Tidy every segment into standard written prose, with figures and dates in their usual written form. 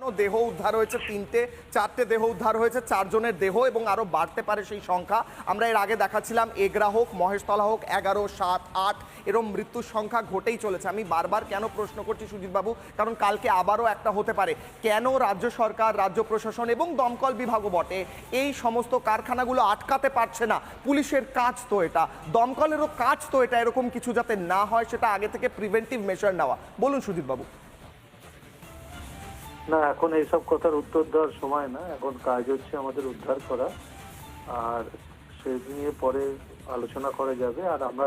দেহ উদ্ধার হয়েছে, 4টে দেহ উদ্ধার হয়েছে, 4 জনের দেহ এবং আরো বাড়তে পারে সেই সংখ্যা। আমরা এর আগে দেখাচ্ছিলাম এগরা হোক, মহেশতলা হোক, 11, 7, 8 এরকম মৃত্যুর সংখ্যা ঘটেই চলেছে। আমি বারবার কেন প্রশ্ন করছি সুজিত বাবু, কারণ কালকে আবারও একটা হতে পারে। কেন রাজ্য সরকার, রাজ্য প্রশাসন এবং দমকল বিভাগও বটে এই সমস্ত কারখানাগুলো আটকাতে পারছে না? পুলিশের কাজ তো এটা, দমকলেরও কাজ তো এটা, এরকম কিছু যাতে না হয় সেটা আগে থেকে প্রিভেন্টিভ মেজার নেওয়া। বলুন সুজিত বাবু। না, এখন এইসব কথার উত্তর দেওয়ার সময় না। এখন কাজ হচ্ছে আমাদের উদ্ধার করা, আর সেই নিয়ে পরে আলোচনা করা যাবে। আর আমরা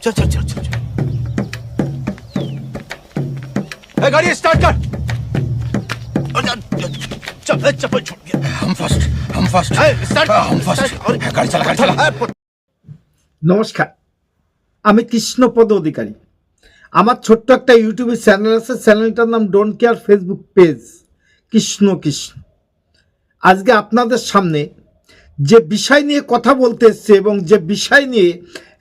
चल चल चल चल गाड़ी स्टार्ट कर। चल चप्पल छोड़ दिया। हम फर्स्ट स्टार्ट हम फर्स्ट गाड़ी चला নমস্কার, আমি কৃষ্ণপদ অধিকারী। আমার ছোট্ট একটা ইউটিউবে চ্যানেল আছে, চ্যানেলটার নাম don't care, Facebook page Krishna Krishna. আজকে আপনাদের সামনে যে বিষয় নিয়ে কথা বলতে এসছে এবং যে বিষয় নিয়ে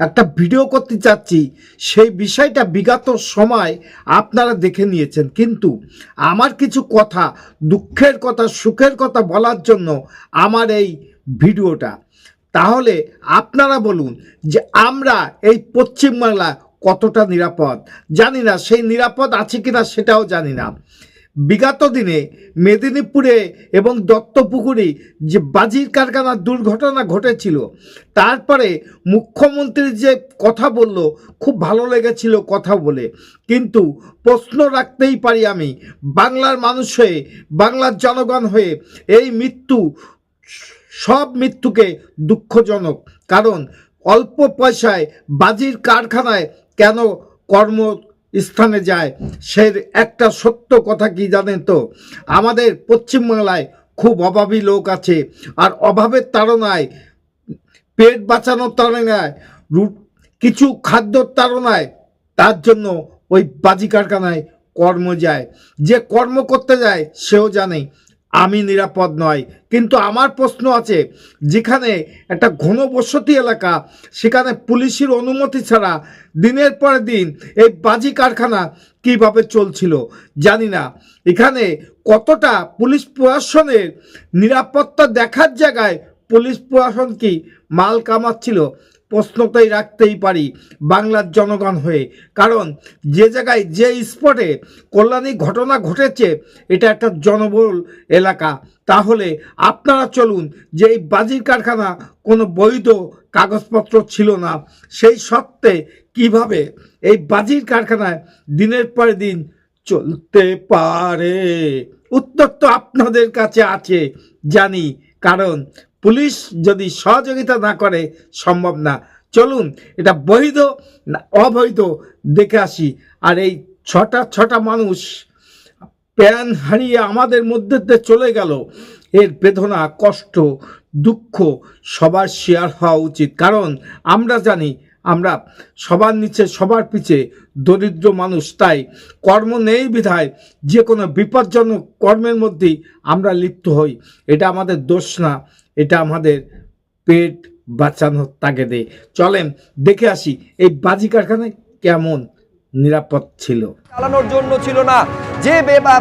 একটা ভিডিও করতে চাচ্ছি, সেই বিষয়টা বিগত সময় আপনারা দেখে নিয়েছেন, কিন্তু আমার কিছু কথা, দুঃখের কথা, সুখের কথা বলার জন্য আমার এই ভিডিওটা। তাহলে আপনারা বলুন যে আমরা এই পশ্চিমবাংলা কতটা নিরাপদ? জানি না, সেই নিরাপদ আছে কিনা সেটাও জানি না। বিগত দিনে মেদিনীপুরে এবং দত্তপুকুরে যে বাজির কারখানার দুর্ঘটনা ঘটেছিল, তারপরে মুখ্যমন্ত্রী যে কথা বলল, খুব ভালো লেগেছিল কথা বলে। কিন্তু প্রশ্ন রাখতেই পারি আমি, বাংলার মানুষ হয়ে, বাংলার জনগণ হয়ে, এই মৃত্যু, সব মৃত্যুকে দুঃখজনক। কারণ অল্প পয়সায় বাজির কারখানায় কেন কর্মস্থানে যায়, সে একটা সত্য কথা কি জানেন তো? আমাদের পশ্চিমবাংলায় খুব অভাবী লোক আছে, আর অভাবের তাড়নায়, পেট বাঁচানোর তাড়নায়, কিছু খাদ্যর তাড়নায়, তার জন্য ওই বাজি কারখানায় কর্ম যায়। যে কর্ম করতে যায় সেও জানে আমি নিরাপদ নয়। কিন্তু আমার প্রশ্ন আছে, যেখানে একটা ঘনবসতি এলাকা, সেখানে পুলিশের অনুমতি ছাড়া দিনের পর দিন এই বাজি কারখানা কিভাবে চলছিল জানি না। এখানে কতটা পুলিশ প্রশাসনের নিরাপত্তা দেখার জায়গায় পুলিশ প্রশাসন কি মাল কামাচ্ছিল? প্রশ্নটাই রাখতেই পারি বাংলার জনগণ হয়ে। কারণ যে জায়গায়, যে স্পটে কল্যাণী ঘটনা ঘটেছে, এটা একটা জনবহুল এলাকা। তাহলে আপনারা চলুন, যে এই বাজির কারখানা কোনো বৈধ কাগজপত্র ছিল না, সেই সত্ত্বে কিভাবে এই বাজির কারখানায় দিনের পর দিন চলতে পারে? উত্তর তো আপনাদের কাছে আছে জানি, কারণ পুলিশ যদি সহযোগিতা না করে সম্ভব না। চলুন এটা বৈধ না অবৈধ দেখে আসি। আর এই ছটা মানুষ প্রাণ হারিয়ে আমাদের মধ্যে চলে গেল, এর বেদনা, কষ্ট, দুঃখ সবার শেয়ার হওয়া উচিত। কারণ আমরা জানি, আমরা সবার নিচে, সবার পিছে দরিদ্র মানুষ। তাই কর্ম নেই বিধায় যে কোনো বিপজ্জনক কর্মের মধ্যেই আমরা লিপ্ত হই। এটা আমাদের দোষ না, এটা আমাদের পেট বাঁচানোর তাগিদে। চলেন দেখে আসি এই বাজি কারখানায় কেমন নিরাপদ ছিল। চালানোর জন্য ছিল না, যে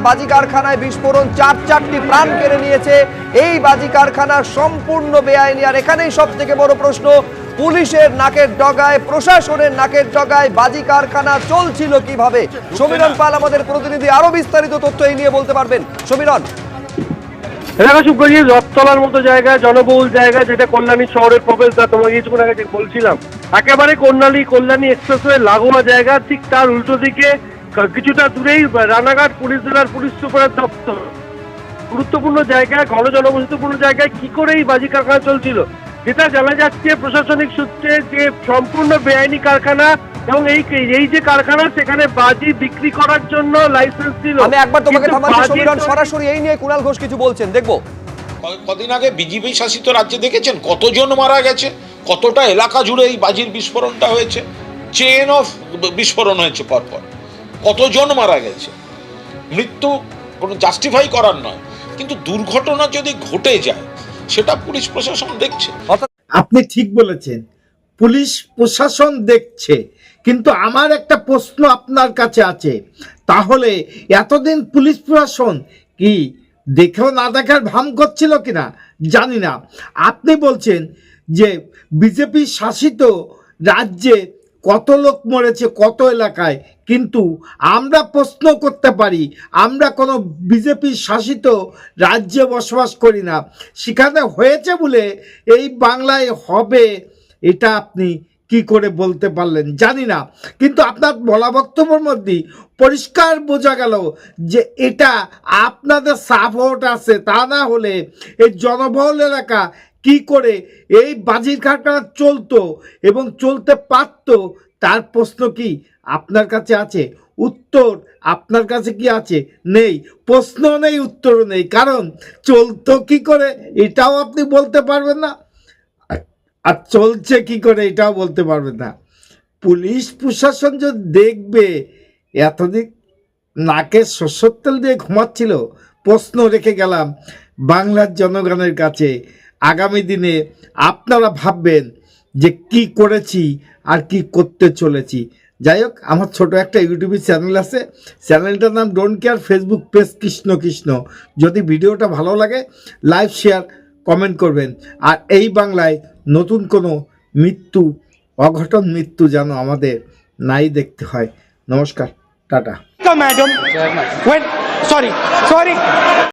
বাজি কারখানায় বিস্ফোরণ 4টি প্রাণ কেড়ে নিয়েছে, এই বাজি কারখানা সম্পূর্ণ বেআইনি। আর এখানেই সব থেকে বড় প্রশ্ন, পুলিশের নাকের ডগায়, প্রশাসনের নাকের ডগায় বাজি কারখানা চলছিল কিভাবে? সমীরণ পাল আমাদের প্রতিনিধি আরো বিস্তারিত তথ্য এই নিয়ে বলতে পারবেন। সমীরণ। রথতলার মতো জায়গা, জনবহুল জায়গা, যেটা কল্যাণী শহরের প্রবেশদ্বার, তোমাকে কিছুক্ষণ আগে বলছিলাম, একেবারে কল্যাণী এক্সপ্রেসওয়ে লাগোয়া জায়গা। ঠিক তার উল্টো দিকে কিছুটা দূরেই রানাঘাট পুলিশ জেলার পুলিশ সুপারের দপ্তর। গুরুত্বপূর্ণ জায়গায়, ঘন জনবসতিপূর্ণ জায়গায় কি করে এই বাজি কারখানা চলছিল, যেটা জানা যাচ্ছে প্রশাসনিক সূত্রে যে সম্পূর্ণ বেআইনি কারখানা। এবং এই যে কারখানা, সেখানে বাজি বিক্রি করার জন্য লাইসেন্স ছিল। আমি একবার তোমাকে থামাচ্ছি সমীরণ, সরাসরি এই নিয়ে কুণাল ঘোষ কিছু বলছেন, দেখবো। কদিন আগে বিজেপি শাসিত রাজ্যে দেখেছেন কতজন মারা গেছে, কতটা এলাকা জুড়ে এই বাজির বিস্ফোরণটা হয়েছে, চেন অফ বিস্ফোরণ হয়েছে পরপর, কতজন মারা গেছে। মৃত্যু কোনো জাস্টিফাই করার নয়, কিন্তু দুর্ঘটনা যদি ঘটে যায় সেটা পুলিশ প্রশাসন দেখছে। আপনি ঠিক বলেছেন, পুলিশ প্রশাসন দেখছে, কিন্তু আমার একটা প্রশ্ন আপনার কাছে আছে, তাহলে এতদিন পুলিশ প্রশাসন কি দেখেও না দেখার ভান করছিল কিনা জানি না। আপনি বলছেন যে বিজেপি শাসিত রাজ্যে কত লোক মরেছে কত এলাকায়, কিন্তু আমরা প্রশ্ন করতে পারি, আমরা কোনো বিজেপি শাসিত রাজ্যে বসবাস করি না, সেখানে হয়েছে বলে এই বাংলায় হবে এটা আপনি কি করে বলতে পারলেন জানি না। কিন্তু আপনার বলা বক্তব্যের মধ্যেই পরিষ্কার বোঝা গেল যে এটা আপনাদের সাপোর্ট আছে, তা না হলে এই জনবহুল এলাকা কি করে এই বাজির কারখানা চলতো এবং চলতে পারত, তার প্রশ্ন কি আপনার কাছে আছে? উত্তর আপনার কাছে কি আছে? নেই। প্রশ্ন নেই, উত্তরও নেই, কারণ চলতো কি করে এটাও আপনি বলতে পারবেন না, আর চলছে কি করে এটাও বলতে পারবেন না। পুলিশ প্রশাসন যদি দেখবে এতদিন নাকে সরষের তেল দিয়ে ঘুমাচ্ছিল, প্রশ্ন রেখে গেলাম বাংলার জনগণের কাছে। আগামী দিনে আপনারা ভাববেন যে কি করেছি আর কি করতে চলেছি। যাই হোক, আমার ছোট একটা ইউটিউব চ্যানেল আছে, চ্যানেলটার নাম don't care, Facebook page Krishna Krishna. যদি ভিডিওটা ভালো লাগে লাইক শেয়ার কমেন্ট করবেন। আর এই বাংলায় নতুন কোনো অঘটন মৃত্যু যেন আমাদের নাই দেখতে হয়। নমস্কার, টাটা। Madam, when sorry.